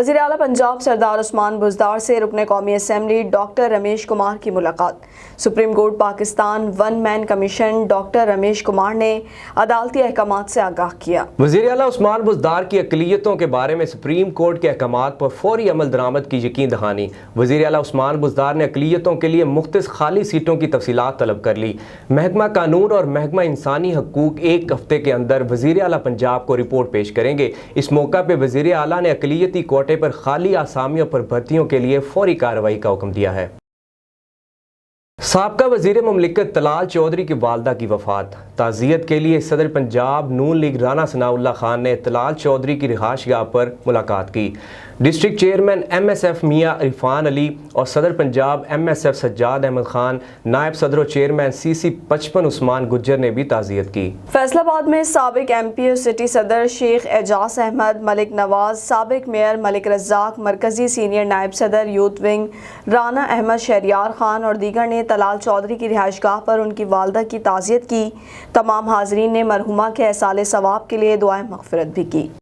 وزیر اعلیٰ پنجاب سردار عثمان بزدار سے رکن قومی اسمبلی ڈاکٹر رمیش کمار کی ملاقات۔ سپریم کورٹ پاکستان ون مین کمیشن ڈاکٹر رمیش کمار نے عدالتی احکامات سے آگاہ کیا۔ وزیر اعلیٰ عثمان بزدار کی اقلیتوں کے بارے میں سپریم کورٹ کے احکامات پر فوری عمل درآمد کی یقین دہانی۔ وزیر اعلیٰ عثمان بزدار نے اقلیتوں کے لیے مختص خالی سیٹوں کی تفصیلات طلب کر لی۔ محکمہ قانون اور محکمہ انسانی حقوق ایک ہفتے کے اندر وزیر اعلیٰ پنجاب کو رپورٹ پیش کریں گے۔ اس موقع پہ وزیر اعلیٰ نے اقلیتی کوٹے پر خالی آسامیوں پر بھرتیوں کے لیے فوری کارروائی کا حکم دیا ہے۔ سابقہ وزیر مملکت طلال چودھری کی والدہ کی وفات۔ تعزیت کے لیے صدر پنجاب نون لیگ رانا ثناء اللہ خان نے طلال چودھری کی رہائش گاہ پر ملاقات کی۔ District chairman M S F Mian Irfan Ali اور صدر Punjab M S F Sajjad Ahmed Khan, نائب صدر و چیئرمین سی سی 55 عثمان گجر نے بھی تعزیت کی۔ فیصل آباد میں سابق ایم پی اور سٹی صدر شیخ اعجاز احمد، ملک نواز، سابق میئر ملک رزاق، مرکزی سینئر نائب صدر یوتھ ونگ رانا احمد شہریار خان اور دیگر نے طلال چودھری کی رہائش گاہ پر ان کی والدہ کی تعزیت کی۔ تمام حاضرین نے مرحومہ کے ایصال ثواب کے لیے دعائیں مغفرت بھی کی۔